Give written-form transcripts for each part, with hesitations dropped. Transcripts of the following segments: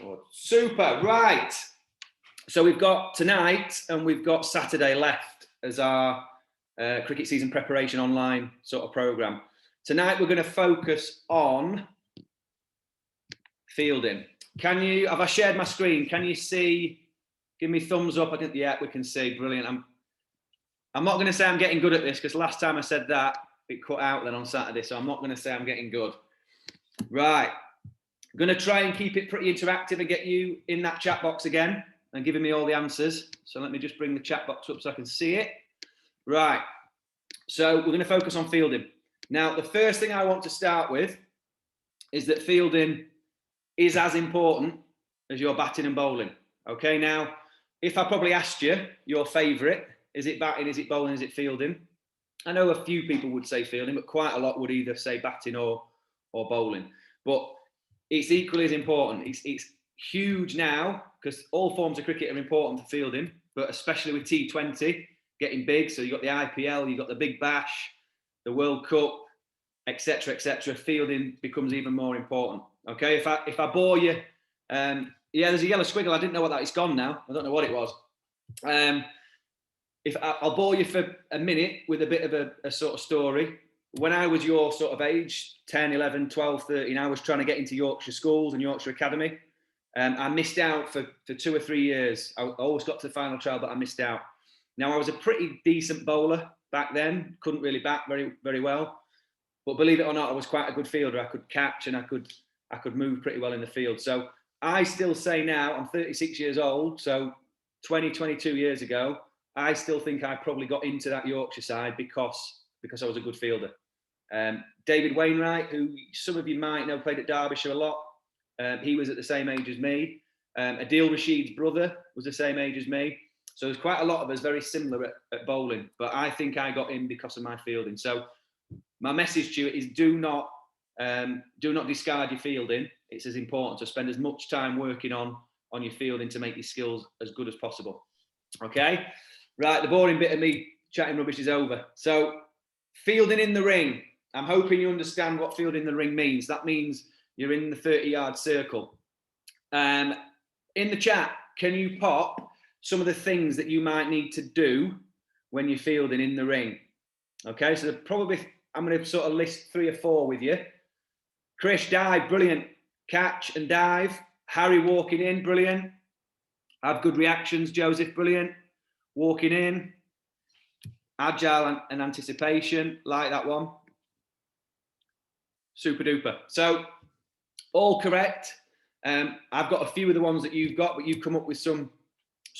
Good. Super. Right. So we've got tonight and we've got Saturday left as our cricket season preparation online sort of program. Tonight we're going to focus on fielding. Have I shared my screen? Can you see? Give me thumbs up. Yeah, we can see. Brilliant. I'm not going to say I'm getting good at this because last time I said that, it cut out then on Saturday. So I'm not going to say I'm getting good. Right. I'm going to try and keep it pretty interactive and get you in that chat box again and giving me all the answers. So let me just bring the chat box up so I can see it. Right. So we're going to focus on fielding. Now, the first thing I want to start with is that fielding is as important as your batting and bowling. Okay. Now, if I probably asked you your favourite, is it batting, is it bowling, is it fielding? I know a few people would say fielding, but quite a lot would either say batting or bowling. But it's equally as important. It's huge now because all forms of cricket are important for fielding, but especially with T20 getting big. So you've got the IPL, you've got the Big Bash, the World Cup, etc., etc. Fielding becomes even more important. Okay, if I bore you, yeah, there's a yellow squiggle. I didn't know what that is. It's gone now. I don't know what it was. If I'll bore you for a minute with a bit of a sort of story. When I was your sort of age, 10, 11, 12, 13, I was trying to get into Yorkshire schools and Yorkshire Academy. I missed out for 2 or 3 years. I always got to the final trial, but I missed out. Now, I was a pretty decent bowler back then. Couldn't really bat very, very well. But believe it or not, I was quite a good fielder. I could catch and I could move pretty well in the field. So I still say now, I'm 36 years old, so 22 years ago, I still think I probably got into that Yorkshire side because I was a good fielder. David Wainwright, who some of you might know, played at Derbyshire a lot. He was at the same age as me. Adil Rashid's brother was the same age as me. So there's quite a lot of us very similar at bowling. But I think I got in because of my fielding. So my message to you is do not discard your fielding. It's as important to spend as much time working on your fielding to make your skills as good as possible. Okay? Right, the boring bit of me chatting rubbish is over. So fielding in the ring. I'm hoping you understand what fielding in the ring means. That means you're in the 30-yard circle. In the chat, can you pop some of the things that you might need to do when you're fielding in the ring? Okay, so I'm going to sort of list 3 or 4 with you. Krish, dive, brilliant. Catch and dive. Harry walking in, brilliant. Have good reactions, Joseph, brilliant. Walking in. Agile and anticipation, like that one. Super duper. So, all correct. I've got a few of the ones that you've got, but you've come up with some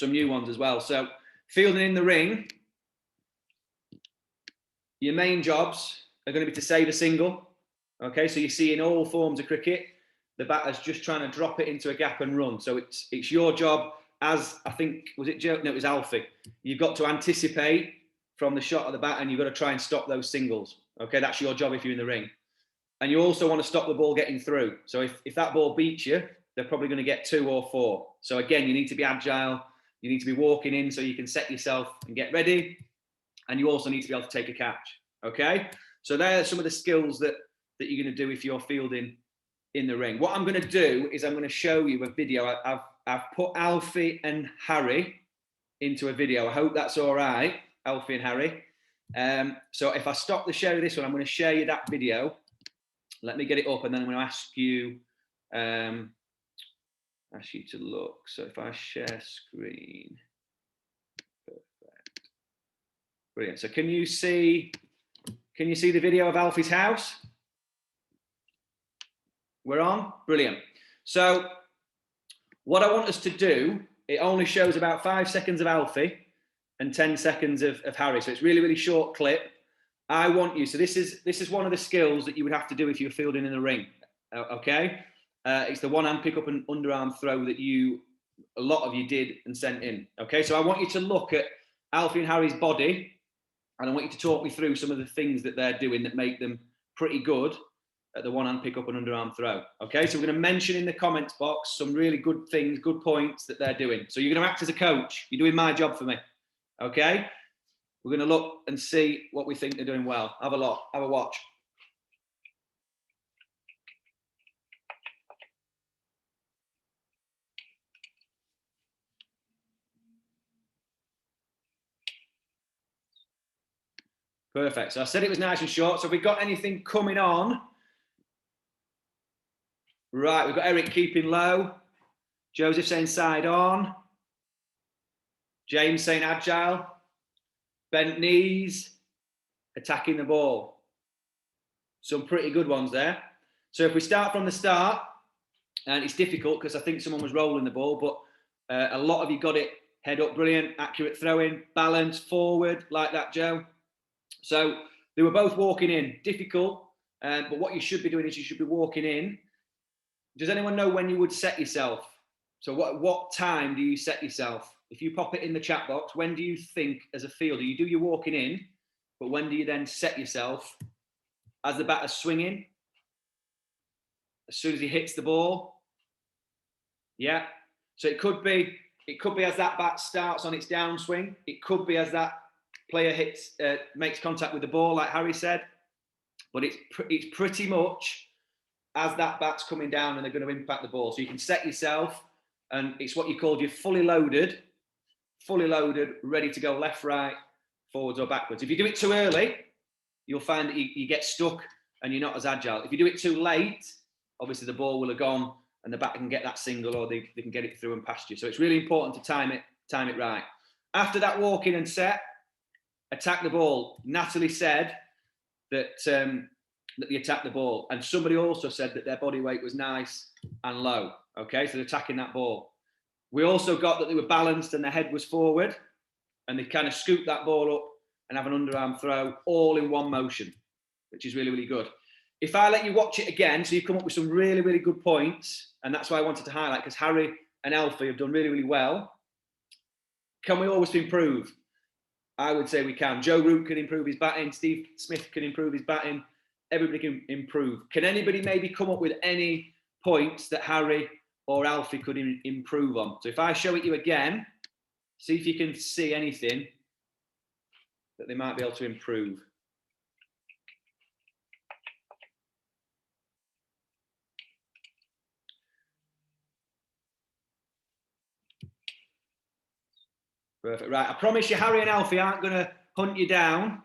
new ones as well. So, fielding in the ring, your main jobs are going to be to save a single. Okay, so you see in all forms of cricket, the batter's just trying to drop it into a gap and run. So it's your job, as I think, was it Joe? No, it was Alfie. You've got to anticipate from the shot of the bat and you've got to try and stop those singles. Okay, that's your job if you're in the ring. And you also want to stop the ball getting through. So if that ball beats you, they're probably going to get 2 or 4. So again, you need to be agile. You need to be walking in so you can set yourself and get ready. And you also need to be able to take a catch. Okay? So there are some of the skills that you're going to do if you're fielding in the ring. What I'm going to do is I'm going to show you a video. I've put Alfie and Harry into a video. I hope that's all right, Alfie and Harry. So if I stop the share of this one, I'm going to share you that video. Let me get it up and then I'm going to ask you to look. So if I share screen. Perfect. Brilliant. So can you see the video of Alfie's house? We're on? Brilliant. So what I want us to do, it only shows about 5 seconds of Alfie and 10 seconds of Harry. So it's really, really short clip. I want you, so this is one of the skills that you would have to do if you're fielding in the ring. Okay? It's the one-hand pick-up and underarm throw that a lot of you did and sent in. Okay? So I want you to look at Alfie and Harry's body and I want you to talk me through some of the things that they're doing that make them pretty good at the one-hand pick-up and underarm throw. Okay, so we're going to mention in the comments box some really good things, good points that they're doing. So you're going to act as a coach. You're doing my job for me. Okay, we're going to look and see what we think they're doing well. Have a look. Have a watch. Perfect. So I said it was nice and short. So have we got anything coming on? Right, we've got Eric keeping low. Joseph saying side on. James saying agile. Bent knees. Attacking the ball. Some pretty good ones there. So if we start from the start, and it's difficult because I think someone was rolling the ball, but a lot of you got it head up, brilliant, accurate throwing, balance, forward, like that, Joe. So they were both walking in, difficult, but what you should be doing is you should be walking in. Does anyone know when you would set yourself? So what time do you set yourself? If you pop it in the chat box, when do you think as a fielder, you do your walking in, but when do you then set yourself as the batter's swinging? As soon as he hits the ball? Yeah. So it could be as that bat starts on its downswing. It could be as that player makes contact with the ball, like Harry said. But it's pretty much as that bat's coming down and they're going to impact the ball. So you can set yourself, and it's what you call your fully loaded, ready to go left, right, forwards or backwards. If you do it too early, you'll find that you get stuck and you're not as agile. If you do it too late, obviously the ball will have gone and the batter can get that single, or they can get it through and past you. So it's really important to time it right. After that walk in and set, attack the ball. Natalie said that they attacked the ball, and somebody also said that their body weight was nice and low. Okay, so they're attacking that ball. We also got that they were balanced and their head was forward, and they kind of scoop that ball up and have an underarm throw all in one motion, which is really, really good. If I let you watch it again, so you come up with some really, really good points, and that's why I wanted to highlight, because Harry and Alfie have done really, really well. Can we always improve? I would say we can. Joe Root can improve his batting. Steve Smith can improve his batting. Everybody can improve. Can anybody maybe come up with any points that Harry or Alfie could improve on? So if I show it you again, see if you can see anything that they might be able to improve. Perfect. Right. I promise you, Harry and Alfie aren't going to hunt you down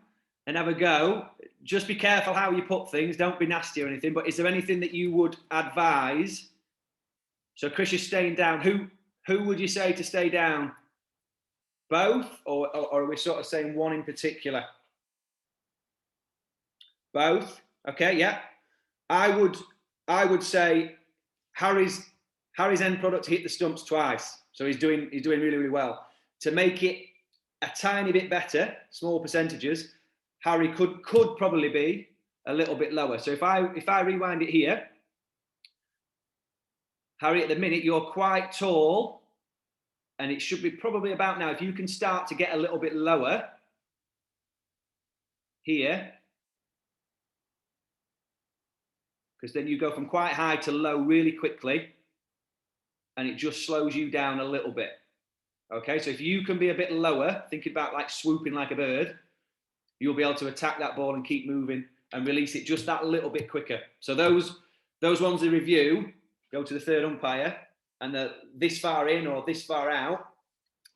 and have a go. Just be careful how you put things. Don't be nasty or anything. But is there anything that you would advise? So Chris is staying down. Who would you say to stay down? Both, or are we sort of saying one in particular? Both. Okay. Yeah. I would say Harry's end product hit the stumps twice, so he's doing really, really well. To make it a tiny bit better, small percentages, Harry could probably be a little bit lower. So if I rewind it here, Harry, at the minute you're quite tall, and it should be probably about now. If you can start to get a little bit lower here, because then you go from quite high to low really quickly, and it just slows you down a little bit. Okay, so if you can be a bit lower, thinking about like swooping like a bird, you'll be able to attack that ball and keep moving and release it just that little bit quicker. So those ones they review go to the third umpire, and this far in or this far out,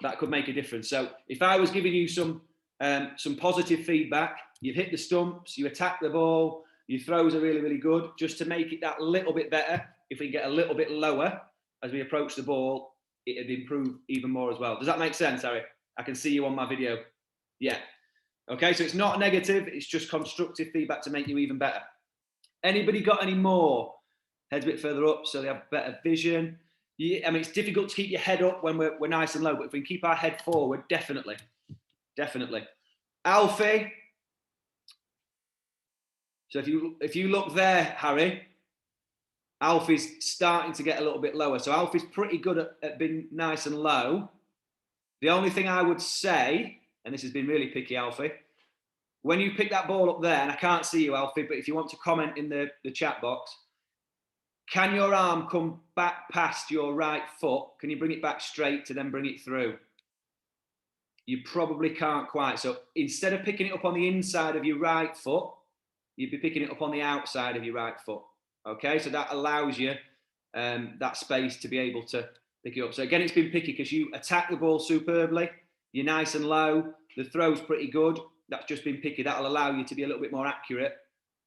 that could make a difference. So if I was giving you some positive feedback, you've hit the stumps, you attack the ball, your throws are really, really good. Just to make it that little bit better, if we get a little bit lower as we approach the ball, it'd improve even more as well. Does that make sense, Harry? I can see you on my video. Yeah. Okay, so it's not negative, it's just constructive feedback to make you even better. Anybody got any more? Heads a bit further up so they have better vision. Yeah, I mean, it's difficult to keep your head up when we're nice and low, but if we can keep our head forward, definitely. Definitely. Alfie. So if you look there, Harry, Alfie's starting to get a little bit lower. So Alfie's pretty good at being nice and low. The only thing I would say, and this has been really picky, Alfie, when you pick that ball up there, and I can't see you, Alfie, but if you want to comment in the chat box, can your arm come back past your right foot? Can you bring it back straight to then bring it through? You probably can't quite. So instead of picking it up on the inside of your right foot, you'd be picking it up on the outside of your right foot. Okay, so that allows you that space to be able to pick it up. So again, it's been picky because you attack the ball superbly. You're nice and low. The throw's pretty good. that's just been picky, that'll allow you to be a little bit more accurate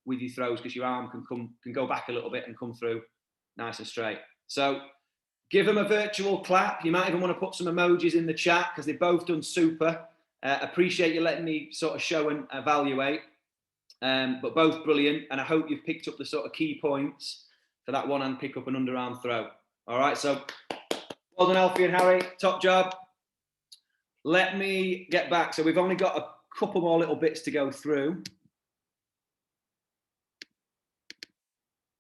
with your throws, because your arm can go back a little bit and come through nice and straight. So give them a virtual clap. You might even want to put some emojis in the chat, because they've both done super. Appreciate you letting me sort of show and evaluate. But both brilliant, and I hope you've picked up the sort of key points for that one-hand pick up and underarm throw. All right, so well done, Alfie and Harry, top job. Let me get back. So we've only got a couple more little bits to go through.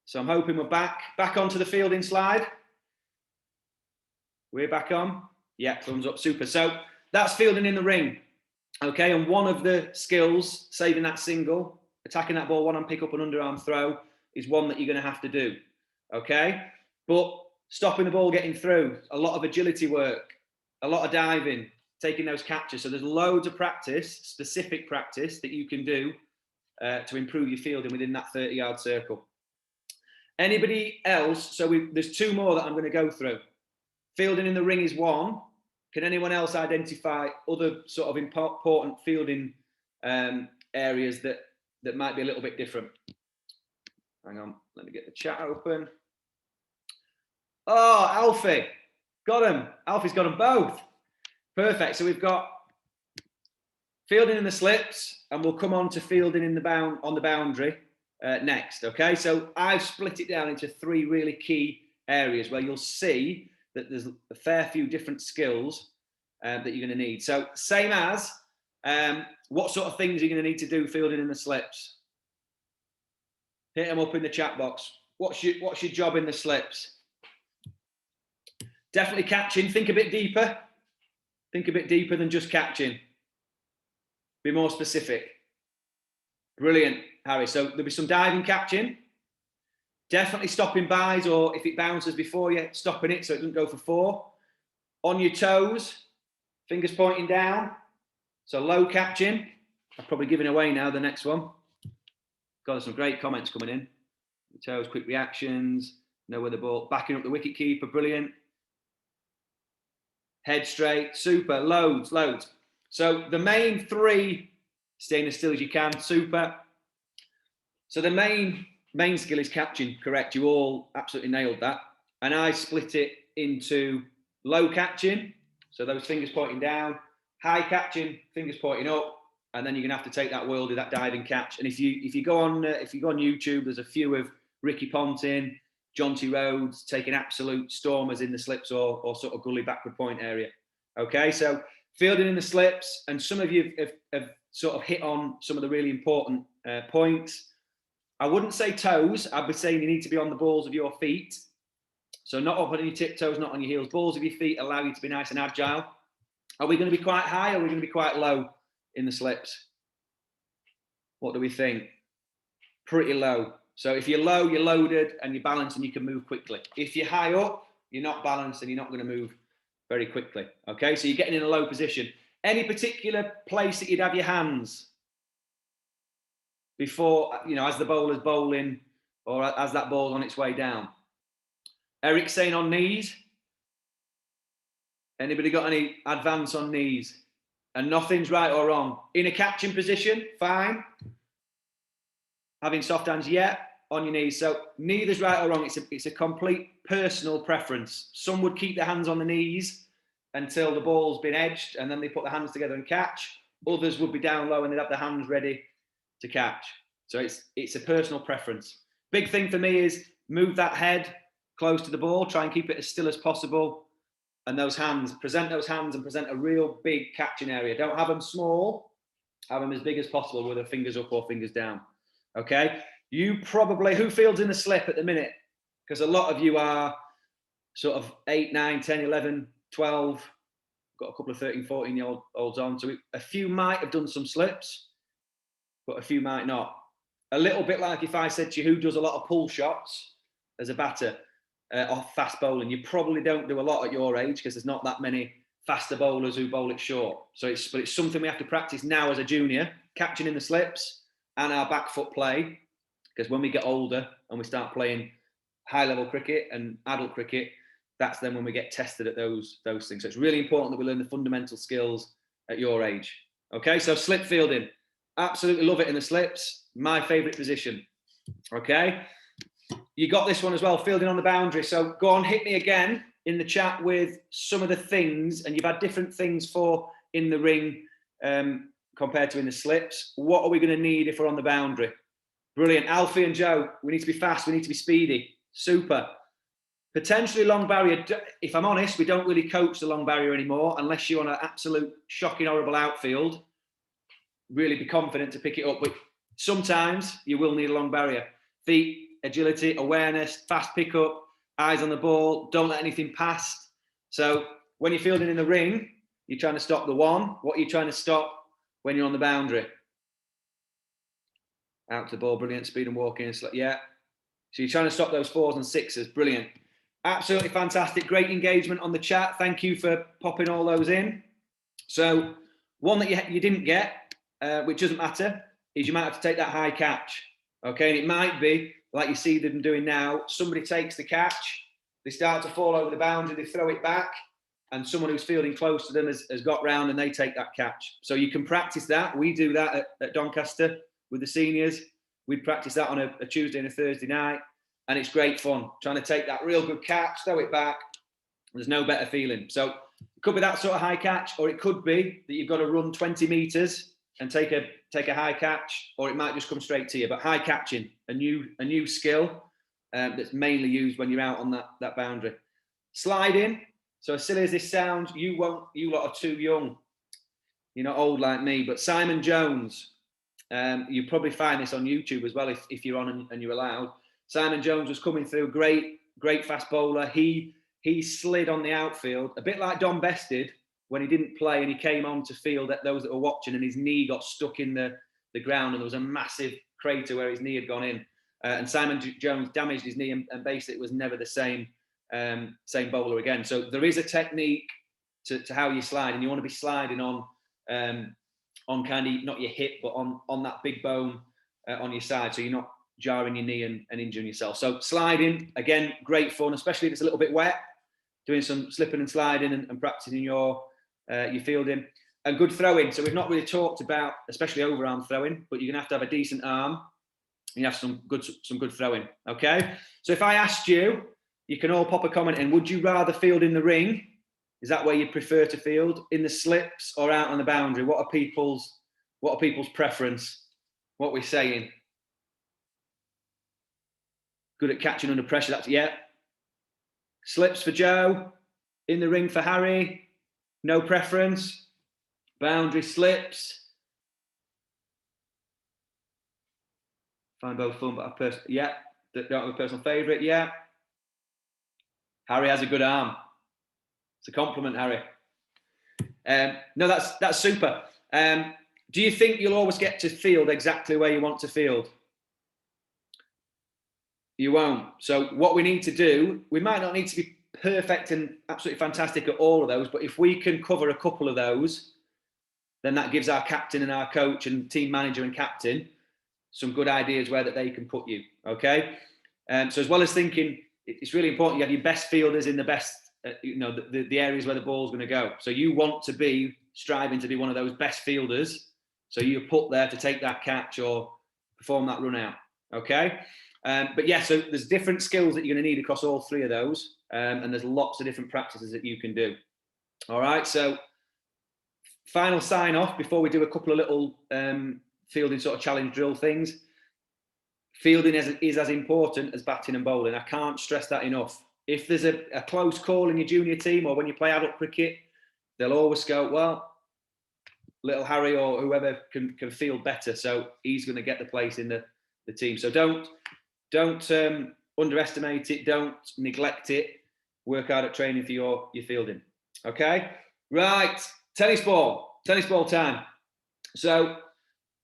So I'm hoping we're back onto the fielding slide. We're back on. Yeah, thumbs up, super. So that's fielding in the ring. Okay, and one of the skills, saving that single, attacking that ball, one-hand pick up and underarm throw, is one that you're going to have to do. Okay, but stopping the ball getting through, a lot of agility work, a lot of diving, taking those catches. So there's loads of practice, specific practice that you can do to improve your fielding within that 30-yard circle. Anybody else? So there's two more that I'm going to go through. Fielding in the ring is one. Can anyone else identify other sort of important fielding areas that might be a little bit different? Hang on, let me get the chat open. Oh, Alfie, got him. Alfie's got them both. Perfect. So we've got fielding in the slips, and we'll come on to fielding in on the boundary next. Okay, so I've split it down into three really key areas where you'll see that there's a fair few different skills that you're going to need. So same as what sort of things are you going to need to do fielding in the slips? Hit them up in the chat box. What's your job in the slips? Definitely catching. Think a bit deeper. Think a bit deeper than just catching. Be more specific. Brilliant, Harry. So there'll be some diving catching. Definitely stopping bys, or if it bounces before you, stopping it so it doesn't go for 4. On your toes, fingers pointing down. So low catching. I've probably given away now the next one. Got some great comments coming in. Toes, quick reactions, know where the ball, backing up the wicket keeper, brilliant. Head straight, super, loads. So the main 3, staying as still as you can, super. So the main skill is catching, correct? You all absolutely nailed that. And I split it into low catching, so those fingers pointing down, high catching, fingers pointing up, and then you're gonna have to take that worldie, that diving catch. And if you go on YouTube, there's a few of Ricky Ponting, Jonty Rhodes taking absolute stormers in the slips or sort of gully backward point area. Okay, so fielding in the slips, and some of you have sort of hit on some of the really important points. I wouldn't say toes. I'd be saying you need to be on the balls of your feet. So not up on your tiptoes, not on your heels. Balls of your feet allow you to be nice and agile. Are we going to be quite high, or are we going to be quite low in the slips? What do we think? Pretty low. So if you're low, you're loaded and you're balanced and you can move quickly. If you're high up, you're not balanced and you're not going to move very quickly. Okay, so you're getting in a low position. Any particular place that you'd have your hands before, as the bowler's bowling or as that ball's on its way down? Eric's saying on knees. Anybody got any advance on knees? And nothing's right or wrong. In a catching position, fine. Having soft hands, yeah, on your knees. So neither's right or wrong. It's a complete personal preference. Some would keep their hands on the knees until the ball's been edged, and then they put their hands together and catch. Others would be down low and they'd have their hands ready to catch. So it's a personal preference. Big thing for me is move that head close to the ball, try and keep it as still as possible. And those hands, present those hands and present a real big catching area. Don't have them small, have them as big as possible with their fingers up or fingers down. Okay, who fields in the slip at the minute? Because a lot of you are sort of 8, 9, 10, 11, 12, got a couple of 13, 14-year-olds on. So a few might have done some slips, but a few might not. A little bit like if I said to you, who does a lot of pull shots as a batter off fast bowling? You probably don't do a lot at your age because there's not that many faster bowlers who bowl it short. So it's something we have to practice now as a junior, catching in the slips and our back foot play, because when we get older and we start playing high level cricket and adult cricket, that's then when we get tested at those things. So it's really important that we learn the fundamental skills at your age. Okay, so slip fielding. Absolutely love it in the slips. My favourite position. Okay. You got this one as well, fielding on the boundary. So go on, hit me again in the chat with some of the things, and you've had different things for in the ring compared to in the slips. What are we going to need if we're on the boundary? Brilliant. Alfie and Joe, we need to be fast. We need to be speedy. Super. Potentially long barrier. If I'm honest, we don't really coach the long barrier anymore unless you're on an absolute shocking, horrible outfield. Really be confident to pick it up. But sometimes you will need a long barrier. Feet, agility, awareness, fast pickup, eyes on the ball, don't let anything pass. So when you're fielding in the ring, you're trying to stop the one. What are you trying to stop when you're on the boundary? Out to the ball, brilliant. Speed and walking. Yeah. So you're trying to stop those 4s and 6s. Brilliant. Absolutely fantastic. Great engagement on the chat. Thank you for popping all those in. So one that you didn't get, which doesn't matter, is you might have to take that high catch. Okay. And it might be, like you see them doing now, somebody takes the catch, they start to fall over the boundary, they throw it back, and someone who's fielding close to them has got round and they take that catch. So you can practice that. We do that at Doncaster with the seniors. We'd practice that on a Tuesday and a Thursday night, and it's great fun, trying to take that real good catch, throw it back. There's no better feeling. So it could be that sort of high catch, or it could be that you've got to run 20 metres and take a high catch, or it might just come straight to you. But high catching, a new skill that's mainly used when you're out on that boundary. Sliding. So as silly as this sounds, you lot are too young. You're not old like me. But Simon Jones, you probably find this on YouTube as well if you're on and you're allowed. Simon Jones was coming through, great fast bowler. He slid on the outfield, a bit like Don Best did when he didn't play and he came on to field at those that were watching, and his knee got stuck in the ground, and there was a massive crater where his knee had gone in. And Simon Jones damaged his knee and basically was never the same bowler again. So there is a technique to how you slide, and you want to be sliding on kind of not your hip, but on that big bone on your side, so you're not jarring your knee and injuring yourself. So sliding, again, great fun, especially if it's a little bit wet, doing some slipping and sliding and practicing your fielding. And good throwing. So we've not really talked about, especially overarm throwing, but you're going to have a decent arm. You have some good throwing. Okay. So if I asked you, you can all pop a comment in. Would you rather field in the ring? Is that where you prefer to field, in the slips or out on the boundary? What are people's preference? What we're saying? Good at catching under pressure. That's yeah. Slips for Joe. In the ring for Harry. No preference. Boundary slips. Find both fun, but yeah. Don't have a personal favourite. Yeah. Harry has a good arm. It's a compliment, Harry. No, that's super. Do you think you'll always get to field exactly where you want to field? You won't. So what we need to do, we might not need to be perfect and absolutely fantastic at all of those, but if we can cover a couple of those, then that gives our captain and our coach and team manager and captain some good ideas where that they can put you. Okay. So as well as thinking, it's really important you have your best fielders in the best, the areas where the ball's going to go. So you want to be striving to be one of those best fielders. So you're put there to take that catch or perform that run out. Okay. But yeah, so there's different skills that you're going to need across all three of those. And there's lots of different practices that you can do. All right. So final sign off before we do a couple of little fielding sort of challenge drill things. Fielding is as important as batting and bowling. I can't stress that enough. If there's a close call in your junior team or when you play adult cricket, they'll always go, well, little Harry or whoever can field better. So he's going to get the place in the team. So don't underestimate it. Don't neglect it. Work hard at training for your fielding. Okay? Right. Tennis ball time. So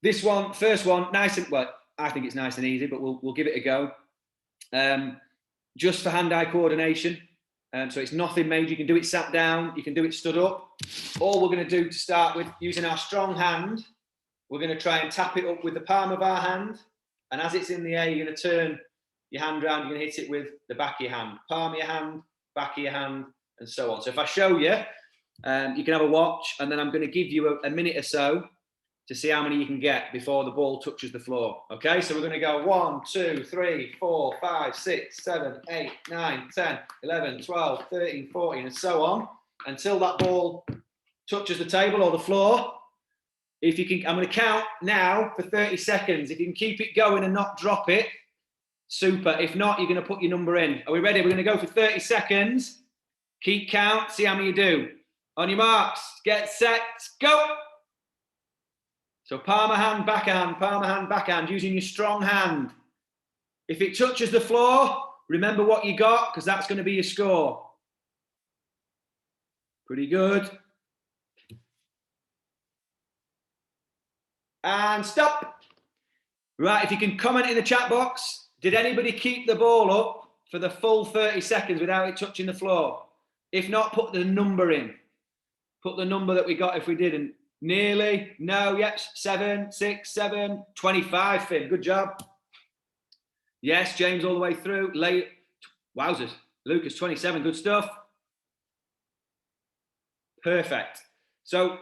this one, first one, nice and, well, I think it's nice and easy, but we'll give it a go. Just for hand-eye coordination. So it's nothing major. You can do it sat down. You can do it stood up. All we're going to do to start with, using our strong hand, we're going to try and tap it up with the palm of our hand. And as it's in the air, you're going to turn your hand around. You're going to hit it with the back of your hand. Palm of your hand, back of your hand, and so on. So if I show you, you can have a watch, and then I'm going to give you a minute or so to see how many you can get before the ball touches the floor. Okay, so we're going to go 1, 2, 3, 4, 5, 6, 7, 8, 9, 10, 11, 12, 13, 14, and so on until that ball touches the table or the floor. If you can, I'm going to count now for 30 seconds. If you can keep it going and not drop it, super. If not, you're going to put your number in. Are we ready? We're going to go for 30 seconds. Keep count, see how many you do. On your marks, get set, go. So palm of hand, backhand, using your strong hand. If it touches the floor, remember what you got, because that's going to be your score. Pretty good. And stop. Right, if you can comment in the chat box, did anybody keep the ball up for the full 30 seconds without it touching the floor? If not, put the number in. Put the number that we got if we didn't. Nearly. No, yes. 7, 6, 7, 25, Finn. Good job. Yes, James all the way through. Late. Wowzers. Lucas, 27. Good stuff. Perfect. So,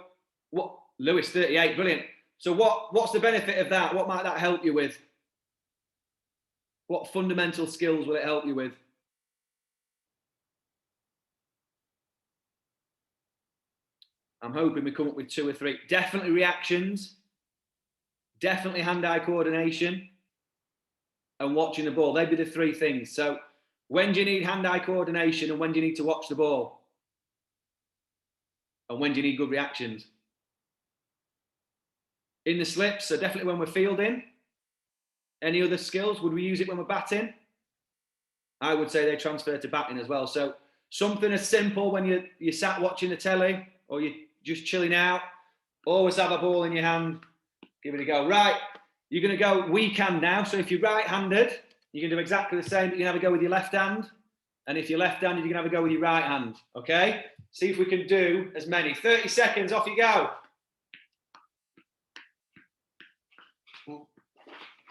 what? Lewis, 38. Brilliant. So, what's the benefit of that? What might that help you with? What fundamental skills will it help you with? I'm hoping we come up with 2 or 3. Definitely reactions, definitely hand-eye coordination, and watching the ball. They'd be the 3 things. So when do you need hand-eye coordination and when do you need to watch the ball? And when do you need good reactions? In the slips, so definitely when we're fielding. Any other skills? Would we use it when we're batting? I would say they transfer to batting as well. So something as simple when you sat watching the telly or you're just chilling out, always have a ball in your hand, give it a go. Right, you're going to go weak hand now. So if you're right-handed, you can do exactly the same, but you can have a go with your left hand. And if you're left-handed, you can have a go with your right hand, okay? See if we can do as many. 30 seconds, off you go.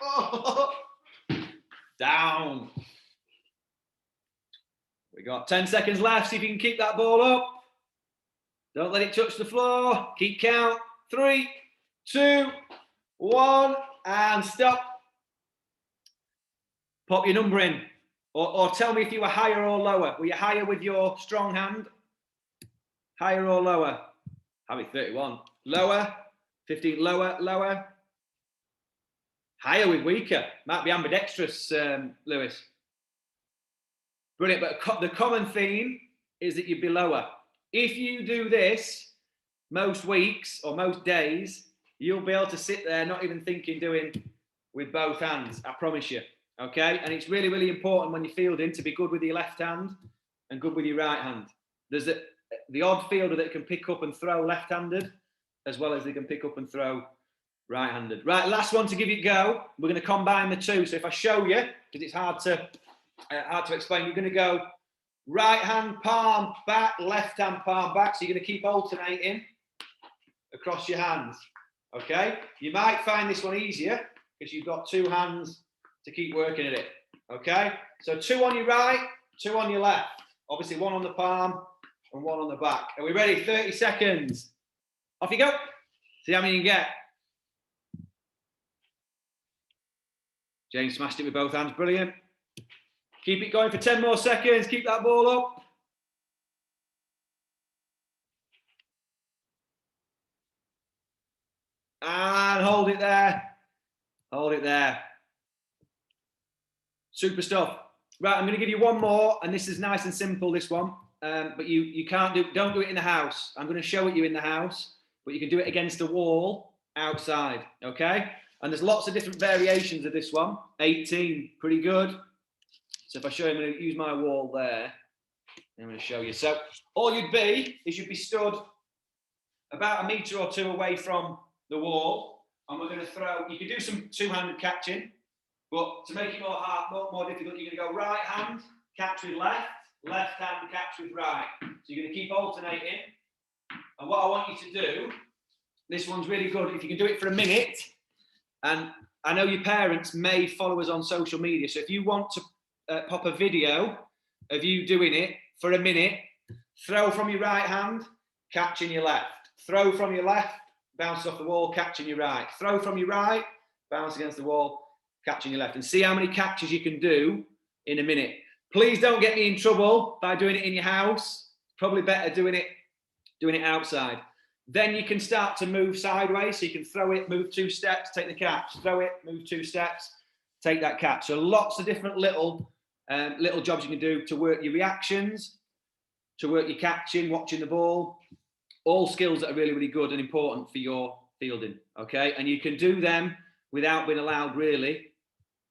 Oh. Down. We got 10 seconds left. See if you can keep that ball up. Don't let it touch the floor. Keep count. 3, 2, 1, and stop. Pop your number in. Or tell me if you were higher or lower. Were you higher with your strong hand? Higher or lower? Have it 31. Lower. 15. Lower. Lower. Higher with weaker. Might be ambidextrous, Lewis. Brilliant. But the common theme is that you'd be lower. If you do this most weeks or most days, you'll be able to sit there not even thinking doing with both hands. I promise you. Okay? And it's really, really important when you're fielding to be good with your left hand and good with your right hand. There's the odd fielder that can pick up and throw left-handed as well as they can pick up and throw right-handed. Right, last one to give it a go. We're going to combine the 2. So if I show you, because it's hard to explain, you're going to go right hand palm back, left hand palm back. So you're going to keep alternating across your hands. Okay? You might find this one easier because you've got 2 hands to keep working at it. Okay? So 2 on your right, 2 on your left. Obviously 1 on the palm and 1 on the back. Are we ready? 30 seconds. Off you go. See how many you can get. James smashed it with both hands. Brilliant. Keep it going for 10 more seconds. Keep that ball up. And hold it there. Hold it there. Super stuff. Right, I'm going to give you one more, and this is nice and simple, this one. But you don't do it in the house. I'm going to show it you in the house, but you can do it against a wall outside, okay? And there's lots of different variations of this one. 18, pretty good. So if I show you, I'm going to use my wall there. I'm going to show you. So all you'd be stood about 1 metre or 2 away from the wall, and we're going to throw. You can do some 2-handed catching, but to make it more difficult, you're going to go right hand, catch with left, left hand, catch with right. So you're going to keep alternating. And what I want you to do, this one's really good. If you can do it for a minute, and I know your parents may follow us on social media, so if you want to pop a video of you doing it for a minute, throw from your right hand, catch in your left. Throw from your left, bounces off the wall, catching your right. Throw from your right, bounce against the wall, catching your left. And see how many catches you can do in a minute. Please don't get me in trouble by doing it in your house. Probably better doing it outside. Then you can start to move sideways. So you can throw it, move 2 steps, take the catch. Throw it, move 2 steps, take that catch. So lots of different little jobs you can do to work your reactions, to work your catching, watching the ball. All skills that are really, really good and important for your fielding, okay? And you can do them without being allowed really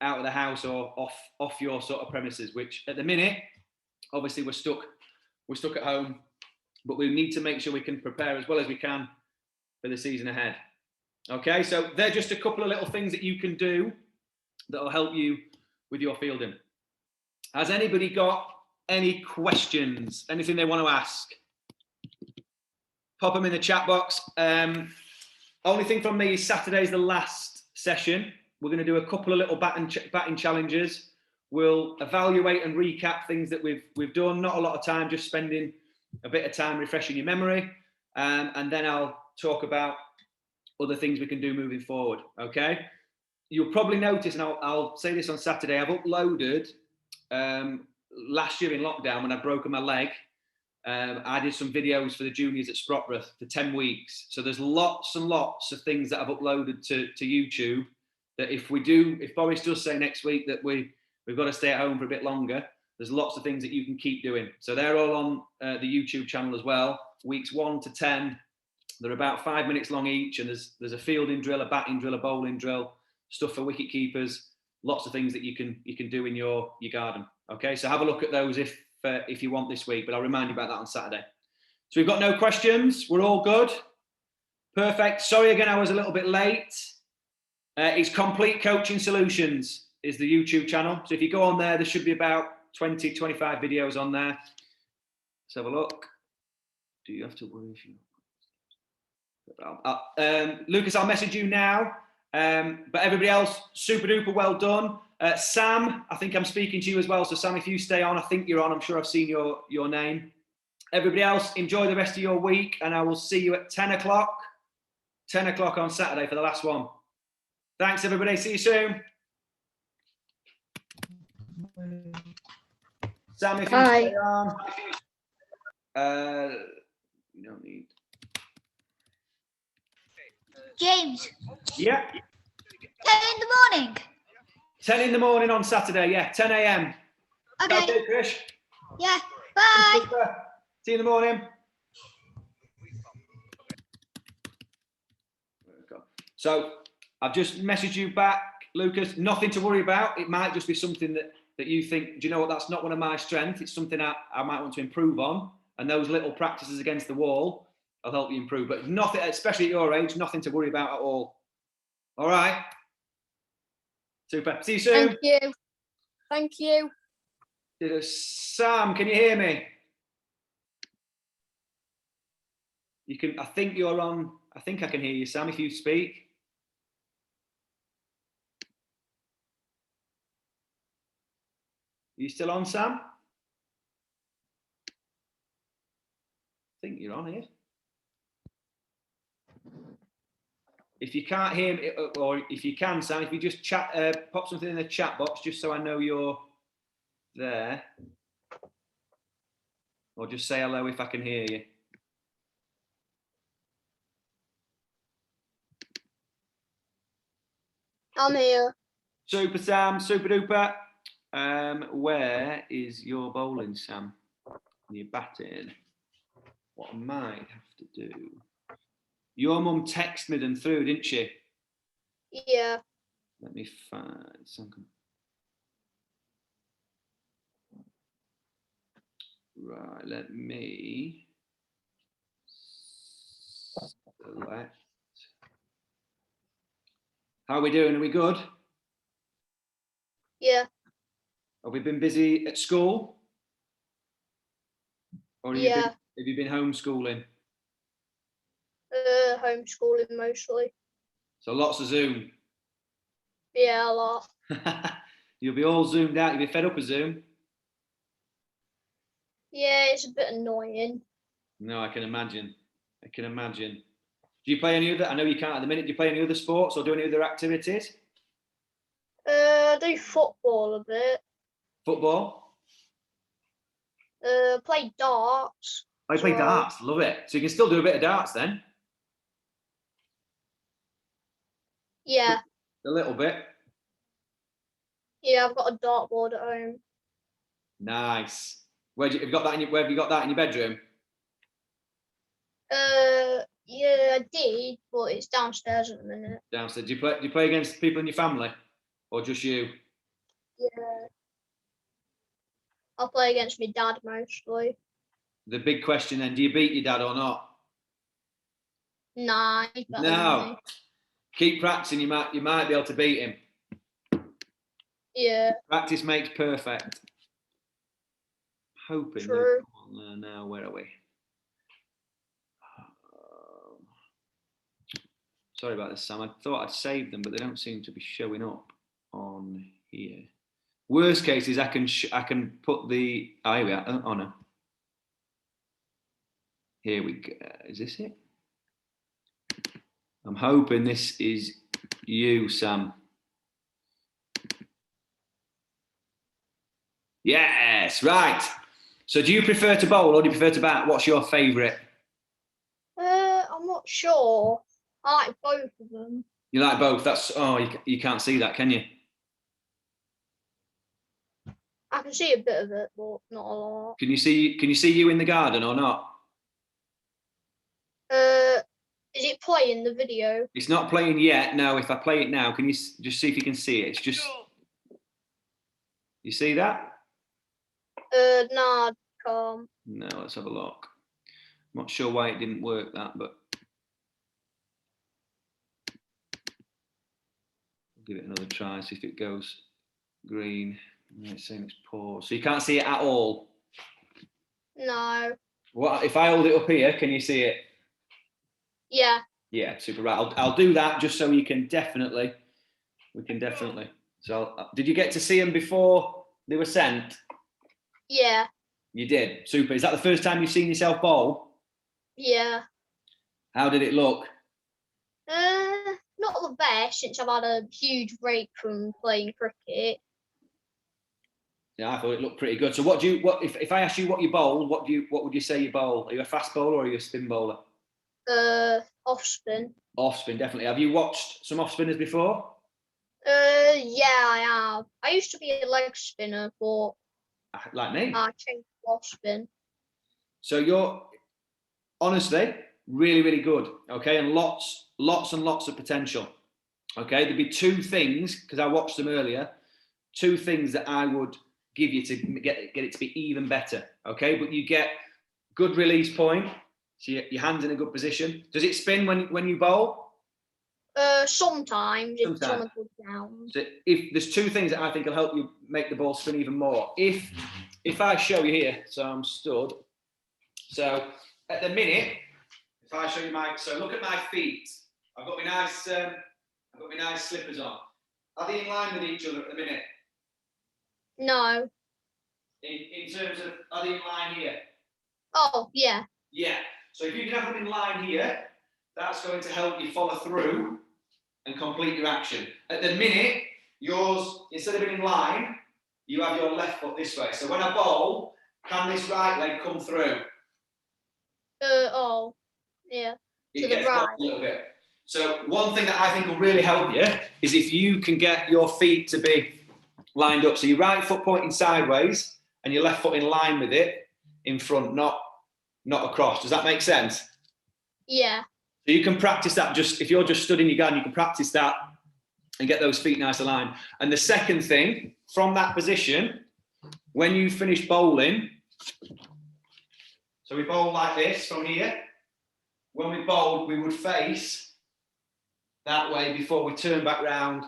out of the house or off your sort of premises, which at the minute, obviously we're stuck at home, but we need to make sure we can prepare as well as we can for the season ahead. Okay, so they're just a couple of little things that you can do that will help you with your fielding. Has anybody got any questions? Anything they want to ask? Pop them in the chat box. Only thing from me is Saturday's the last session. We're going to do a couple of little batting challenges. We'll evaluate and recap things that we've done. Not a lot of time, just spending a bit of time refreshing your memory. And then I'll talk about other things we can do moving forward. Okay. You'll probably notice, and I'll say this on Saturday, I've uploaded last year in lockdown when I'd broken my leg. I did some videos for the juniors at Sprotbrough for 10 weeks. So there's lots and lots of things that I've uploaded to YouTube that if Boris does say next week that we've got to stay at home for a bit longer, there's lots of things that you can keep doing. So they're all on the YouTube channel as well. Weeks 1 to 10, they're about 5 minutes long each. And there's a fielding drill, a batting drill, a bowling drill, stuff for wicket keepers, lots of things that you can do in your garden. Okay, so have a look at those if you want this week, but I'll remind you about that on Saturday. So we've got no questions. We're all good. Perfect. Sorry again, I was a little bit late. It's Complete Coaching Solutions is the YouTube channel. So if you go on there, there should be about 20, 25 videos on there. Let's have a look. Do you have to worry if you... Lucas, I'll message you now. But everybody else, super duper well done. Sam, I think I'm speaking to you as well. So Sam, if you stay on, I think you're on. I'm sure I've seen your name. Everybody else, enjoy the rest of your week, and I will see you at 10 o'clock. 10 o'clock on Saturday for the last one. Thanks, everybody. See you soon. Sam, if you stay on. You don't need. James. Yeah. 10 in the morning. 10 in the morning on Saturday, yeah, 10 a.m. Okay, Krish. yeah, bye. See you in the morning. So I've just messaged you back, Lucas. Nothing to worry about. It might just be something that you think, do you know what, that's not one of my strengths. It's something I might want to improve on. And those little practices against the wall will help you improve. But nothing, especially at your age, nothing to worry about at all. All right. Super. See you soon. Thank you. Thank you. Sam, can you hear me? You can. I think you're on. I think I can hear you, Sam, if you speak. Are you still on, Sam? I think you're on here. If you can't hear me, or if you can, Sam, if you just chat, pop something in the chat box, just so I know you're there. Or just say hello if I can hear you. I'm here. Super, Sam, super duper. Where is your bowling, Sam? Your batting. What I might have to do. Your mum texted me them through, didn't she? Yeah. Let me find something. Right, let me select. How are we doing? Are we good? Yeah. Have we been busy at school? Or have you been homeschooling? Homeschooling mostly. So lots of Zoom. Yeah, a lot. You'll be all zoomed out. You'll be fed up of Zoom. Yeah, it's a bit annoying. No, I can imagine. I can imagine. Do you play any other? I know you can't at the minute. Do you play any other sports or do any other activities? Do football a bit. Football? Play darts. I play So- darts. Love it. So you can still do a bit of darts then? Yeah, A little bit. yeah. I've got a dartboard at home. Nice. Where have you got that where have you got that in your bedroom? Yeah, I did, but it's downstairs at the minute. Downstairs. Do you play against people in your family? Or just you? Yeah. I'll play against my dad mostly. The big question then, do you beat your dad or not? Nah, he's better than No. me. Keep practicing, you might be able to beat him. Yeah, Practice makes perfect. Hoping. True. Now, where are we? Sorry about this, Sam. I thought I'd saved them, but they don't seem to be showing up on here. Worst case is I can put the. Oh, here we are. Oh no. Here we go. Is this it? I'm hoping this is you, Sam. Yes, right. So do you prefer to bowl or do you prefer to bat? What's your favourite? I'm not sure. I like both of them. You like both? That's you can't see that, can you? I can see a bit of it, but not a lot. Can you see you in the garden or not? Is it playing the video? It's not playing yet. No, if I play it now, can you just see if you can see it? It's just. You see that? Nah, can't. No, let's have a look. I'm not sure why it didn't work that, but I'll give it another try, see if it goes green. It's saying it's poor. So you can't see it at all. No. What if I hold it up here? Can you see it? Yeah. Yeah, super. Right, I'll do that just so you can definitely. So, did you get to see them before they were sent? Yeah. You did. Super. Is that the first time you've seen yourself bowl? Yeah. How did it look? Not the best since I've had a huge break from playing cricket. Yeah, I thought it looked pretty good. So, if I ask you what you bowl, what would you say you bowl? Are you a fast bowler or are you a spin bowler? Off spin. Off spin, definitely. Have you watched some off spinners before? Yeah, I have. I used to be a leg spinner, but Like me. I changed to off spin. So you're honestly really, really good. Okay, and lots and lots of potential. Okay, there'd be two things because I watched them earlier. Two things that I would give you to get it to be even better. Okay, but you get good release point. So your hand's in a good position. Does it spin when you bowl? Sometimes it's on a Sometimes. good ground. So if there's two things that I think will help you make the ball spin even more. If I show you here, so I'm stood. So at the minute, if I show you look at my feet. I've got my nice slippers on. Are they in line with each other at the minute? No. In terms of, are they in line here? Oh, yeah. Yeah. So if you can have them in line here, that's going to help you follow through and complete your action. At the minute, yours, instead of being in line, you have your left foot this way. So when I bowl, can this right leg come through? Oh, yeah. It To the gets right. blocked a little bit. So one thing that I think will really help you is if you can get your feet to be lined up. So your right foot pointing sideways and your left foot in line with it in front, not across. Does that make sense? Yeah. So you can practice that if you're just stood in your garden, you can practice that and get those feet nice aligned. And the second thing, from that position, when you finish bowling, so we bowl like this from here. When we bowled, we would face that way before we turn back round,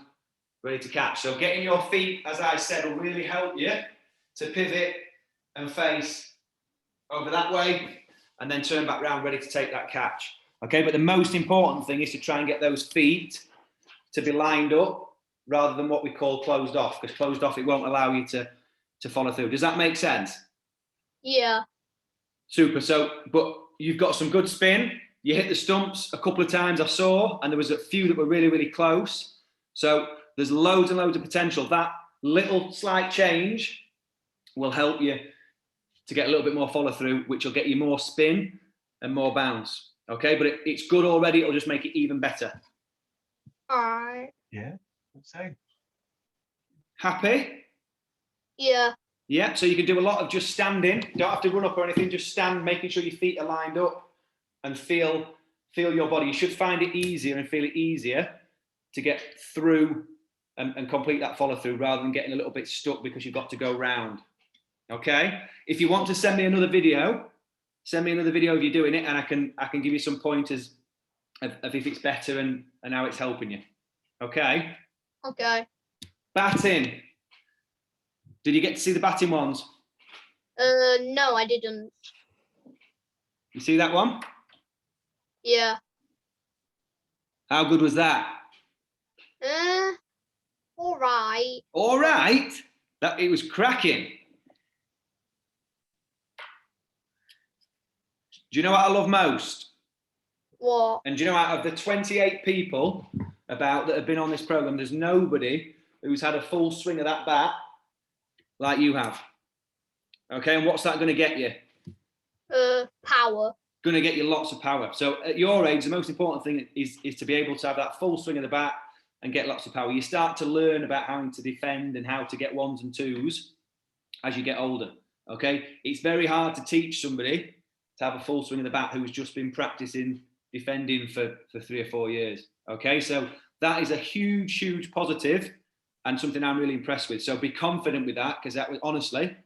ready to catch. So getting your feet, as I said, will really help you to pivot and face over that way and then turn back round, ready to take that catch. Okay, but the most important thing is to try and get those feet to be lined up rather than what we call closed off, because closed off, it won't allow you to follow through. Does that make sense? Yeah. Super. So, but you've got some good spin. You hit the stumps a couple of times I saw, and there was a few that were really, really close. So there's loads and loads of potential. That little slight change will help you to get a little bit more follow through, which will get you more spin and more bounce. Okay, but it's good already. It'll just make it even better. All right. Yeah. So. Happy? Yeah. Yeah, so you can do a lot of just standing. Don't have to run up or anything. Just stand, making sure your feet are lined up and feel your body. You should find it easier and feel it easier to get through and complete that follow through rather than getting a little bit stuck because you've got to go round. Okay? If you want to send me another video, send me another video of you doing it, and I can give you some pointers of if it's better and how it's helping you. Okay? Okay. Batting. Did you get to see the batting ones? No, I didn't. You see that one? Yeah. How good was that? All right. All right. That it was cracking. Do you know what I love most? What? And do you know, out of the 28 people that have been on this program, there's nobody who's had a full swing of that bat like you have. Okay, and what's that going to get you? Power. Going to get you lots of power. So at your age, the most important thing is to be able to have that full swing of the bat and get lots of power. You start to learn about how to defend and how to get ones and twos as you get older. Okay, it's very hard to teach somebody to have a full swing of the bat who's just been practicing defending for 3 or 4 years. Okay, so that is a huge positive and something I'm really impressed with. So be confident with that, because that was honestly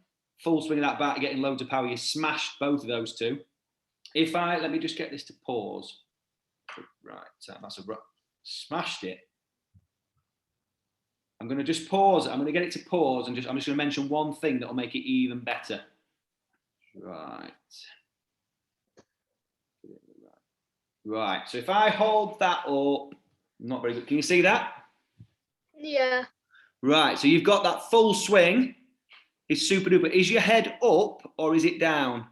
full swing of that bat, getting loads of power. You smashed both of those two. Let me just get this to pause. Right, so that's smashed it. I'm going to just pause. I'm going to get it to pause, and I'm just going to mention one thing that will make it even better. Right. So if I hold that up, not very good. Can you see that? Yeah. Right. So you've got that full swing. It's super duper. Is your head up or is it down?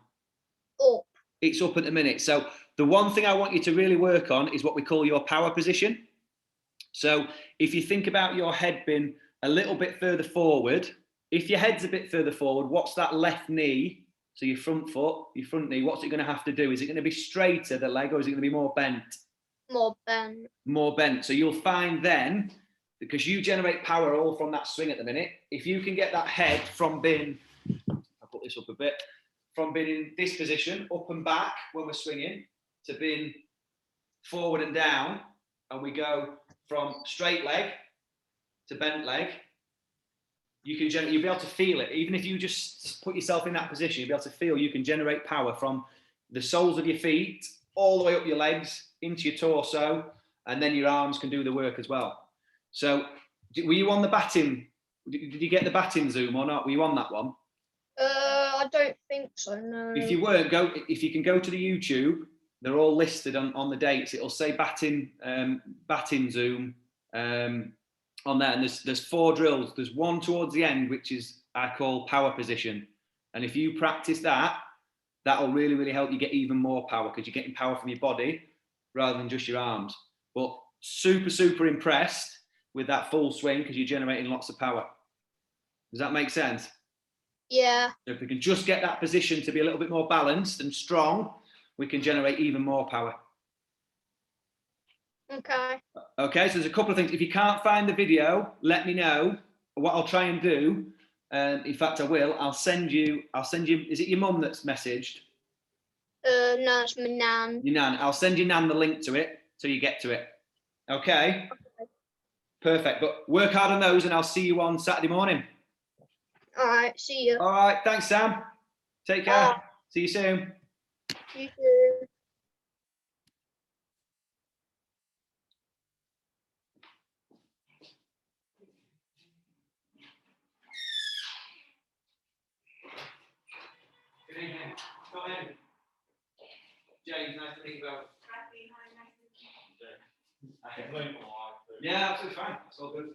Up. It's up at the minute. So the one thing I want you to really work on is what we call your power position. So if you think about your head being a little bit further forward, if your head's a bit further forward, what's that left knee? So your front foot, your front knee, what's it going to have to do? Is it going to be straighter, the leg, or is it going to be more bent? More bent. More bent. So you'll find then, because you generate power all from that swing at the minute, if you can get that head from being, I'll put this up a bit, from being in this position, up and back when we're swinging, to being forward and down, and we go from straight leg to bent leg, you'll be able to feel it. Even if you just put yourself in that position, you'll be able to feel you can generate power from the soles of your feet all the way up your legs into your torso, and then your arms can do the work as well. So were you on the batting? Did you get the batting Zoom or not? Were you on that one? I don't think so, no. If you weren't, if you can go to the YouTube, they're all listed on the dates. It'll say batting Zoom on there, and there's 4 drills. There's one towards the end, which is I call power position, and if you practice that, that'll really help you get even more power, because you're getting power from your body rather than just your arms. But super impressed with that full swing, because you're generating lots of power. Does that make sense? Yeah. So if we can just get that position to be a little bit more balanced and strong, we can generate even more power. Okay. Okay, so there's a couple of things. If you can't find the video, let me know. What I'll try and do, in fact I will, I'll send you, is it your mum that's messaged? No, it's my nan. Your nan. I'll send your nan the link to it so you get to it. Okay? Perfect. But work hard on those, and I'll see you on Saturday morning. All right, see you. All right, thanks, Sam. Take care. See you soon. You too. Good evening. Come in. James, nice to meet you both. Yeah, absolutely fine. That's all good.